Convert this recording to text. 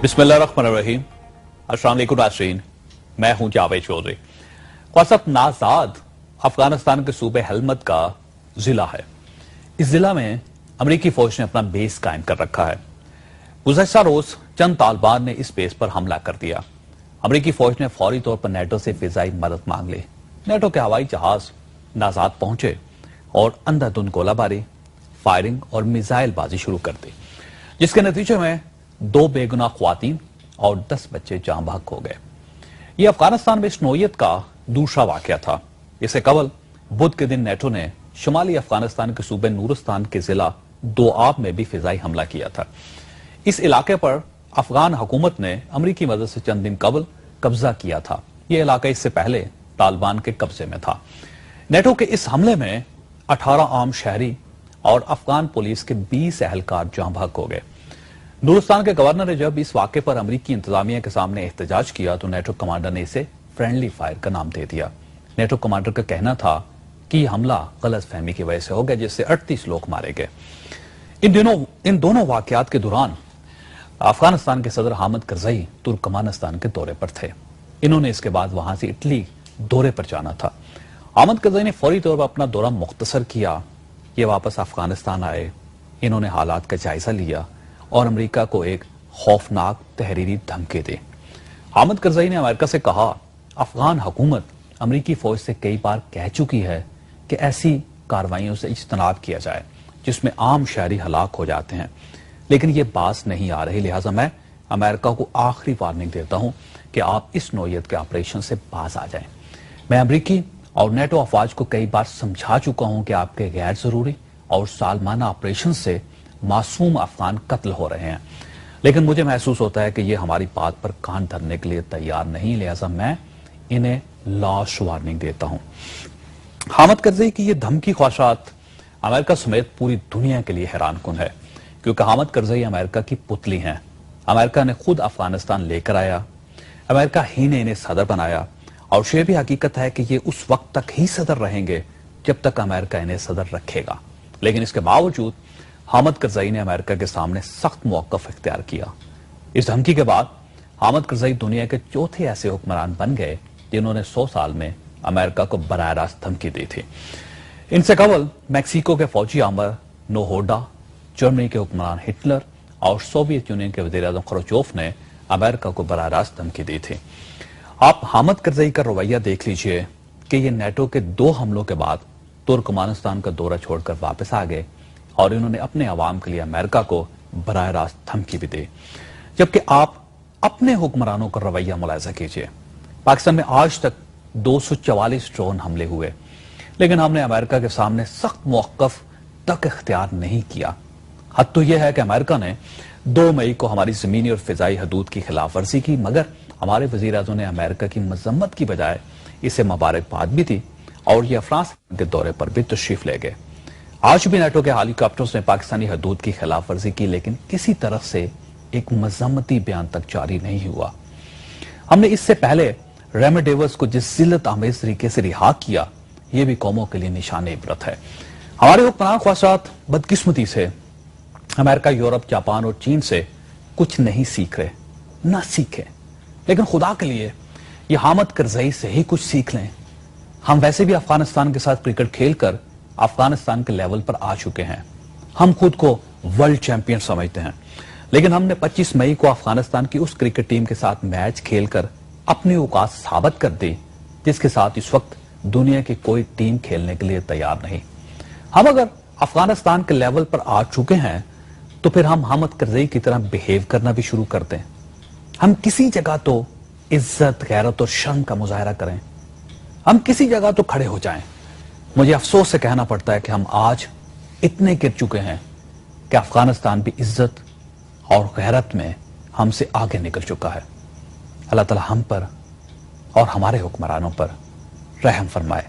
बिस्मिल्लाहिर्रहमानिर्रहीम। अस्सलाम वालेकुम नाज़रीन, मैं हूं जावेद चौधरी। क़्वासत नाज़ाद अफगानिस्तान के सूबे हेलमंद का जिला है। इस जिला में अमरीकी फौज ने अपना बेस कायम कर रखा है। गुज़श्ता रोज चंद तालिबान ने इस बेस पर हमला कर दिया। अमरीकी फौज ने फौरी तौर पर नेटो से फिजाई मदद मांग ली। नेटो के हवाई जहाज नाज़ाद पहुंचे और अंधाधुंध गोलाबारी, फायरिंग और मिसाइल बाजी शुरू कर दी, जिसके नतीजे में 2 बेगुनाह ख्वातीन और 10 बच्चे जाँ बहक हो गए। यह अफगानिस्तान में इस नौयत का दूसरा वाकया था। इससे कबल बुध के दिन नेटो ने शुमाली अफगानिस्तान के सूबे नूरिस्तान के जिला दोआब में भी फिजाई हमला किया था। इस इलाके पर अफगान हुकूमत ने अमरीकी मदद से चंद दिन कबल कब्जा किया था। यह इलाका इससे पहले तालिबान के कब्जे में था। नेटो के इस हमले में 18 आम शहरी और अफगान पुलिस के 20 एहलकार जाँ बहक हो गए। नूरिस्तान के गवर्नर ने जब इस वाक़े पर अमरीकी इंतजामिया के सामने एहतजाज किया तो नेटो कमांडर ने इसे फ्रेंडली फायर का नाम दे दिया। नेटो कमांडर का कहना था कि यह हमला गलत फहमी की वजह से हो गया, जिससे 38 लोग मारे गए। इन दोनों वाकयात के दौरान अफगानिस्तान के सदर हामिद करज़ई तुर्कमानिस्तान के दौरे पर थे। इन्होंने इसके बाद वहां से इटली दौरे पर जाना था। हामिद करज़ई ने फौरी तौर पर अपना दौरा मुख्तसर किया। ये वापस अफगानिस्तान आए। इन्होंने हालात का जायजा लिया और अमेरिका को एक खौफनाक तहरीरी धमकी दी। हामिद करज़ई ने अमेरिका से कहा, अफगान हुकूमत अमरीकी फौज से कई बार कह चुकी है कि ऐसी कार्रवाइयों से इज्तनाब किया जाए जिसमें आम शहरी हलाक हो जाते हैं, लेकिन ये बात नहीं आ रही। लिहाजा मैं अमेरिका को आखिरी वार्निंग देता हूं कि आप इस नौयत के ऑपरेशन से बाज आ जाएं। मैं अमरीकी और नेटो अफवाज को कई बार समझा चुका हूं कि आपके गैर जरूरी और सालमाना ऑपरेशन से मासूम अफगान कत्ल हो रहे हैं, लेकिन मुझे महसूस होता है कि ये हमारी बात पर कान धरने के लिए तैयार नहीं। लिहाजा मैं इन्हें लास्ट वार्निंग देता हूं। हामिद करज़ई की ये धमकी ख्वाहिशात अमेरिका समेत पूरी दुनिया के लिए हैरान कुन है, क्योंकि हामिद करज़ई अमेरिका की पुतली हैं। अमेरिका ने खुद अफगानिस्तान लेकर आया, अमेरिका ही ने इन्हें सदर बनाया, और ये भी हकीकत है कि ये उस वक्त तक ही सदर रहेंगे जब तक अमेरिका इन्हें सदर रखेगा। लेकिन इसके बावजूद हामिद करज़ई ने अमेरिका के सामने सख्त मौक़िफ़ इख्तियार किया। इस धमकी के बाद हामिद करज़ई दुनिया के चौथे ऐसे हुक्मरान बन गए जिन्होंने 100 साल में अमेरिका को बराह रास्त धमकी दी थी। इनसे कबल मैक्सिको के फौजी आमर नोहोडा, जर्मनी के हुक्मरान हिटलर और सोवियत यूनियन के वज़ीर-ए-आज़म ख़ुर्शचोव ने अमेरिका को बराह रास्त धमकी दी थी। आप हामिद करज़ई का रवैया देख लीजिए कि ये नेटो के 2 हमलों के बाद तुर्कमानिस्तान का दौरा छोड़कर वापस आ गए और इन्होंने अपने अवाम के लिए अमेरिका को बराह रास्त धमकी भी दी। जबकि आप अपने हुक्मरानों का रवैया मुलाहिज़ा कीजिए। पाकिस्तान में आज तक 244 ड्रोन हमले हुए, लेकिन हमने अमेरिका के सामने सख्त मौक़िफ़ तक इख्तियार नहीं किया। हद तो यह है कि अमेरिका ने 2 मई को हमारी ज़मीनी और फ़िज़ाई हदूद की खिलाफ वर्जी की, मगर हमारे वज़ीर-ए-आज़म ने अमेरिका की मज़म्मत की बजाय इसे मुबारकबाद भी दी और ये फ्रांस के दौरे पर भी तशरीफ ले गए। आज भी नेटो के हेलीकॉप्टर्स ने पाकिस्तानी हदूद की खिलाफ वर्जी की, लेकिन किसी तरफ से एक मज़म्मती बयान तक जारी नहीं हुआ। हमने इससे पहले रेमडेविस को जिस जिल्लत आमेज तरीके से रिहा किया, यह भी कौमों के लिए निशान इबरत है। हमारे हुक्मरान ख्वाहिशात बदकिस्मती से अमेरिका, यूरोप, जापान और चीन से कुछ नहीं सीख रहे, ना सीखे, लेकिन खुदा के लिए ये हामिद करज़ई से ही कुछ सीख लें। हम वैसे भी अफगानिस्तान के साथ क्रिकेट खेलकर अफगानिस्तान के लेवल पर आ चुके हैं। हम खुद को वर्ल्ड चैंपियन समझते हैं, लेकिन हमने 25 मई को अफगानिस्तान की उस क्रिकेट टीम के साथ मैच खेलकर अपनी औकात साबित कर दी, जिसके साथ इस वक्त दुनिया की कोई टीम खेलने के लिए तैयार नहीं। हम अगर अफगानिस्तान के लेवल पर आ चुके हैं तो फिर हम हामिद करज़ई की तरह बिहेव करना भी शुरू कर दें। हम किसी जगह तो इज्जत, गैरत और शर्म का मुजाहरा करें। हम किसी जगह तो खड़े हो जाएं। मुझे अफसोस से कहना पड़ता है कि हम आज इतने गिर चुके हैं कि अफगानिस्तान भी इज्जत और गैरत में हमसे आगे निकल चुका है। अल्लाह ताला हम पर और हमारे हुक्मरानों पर रहम फरमाए।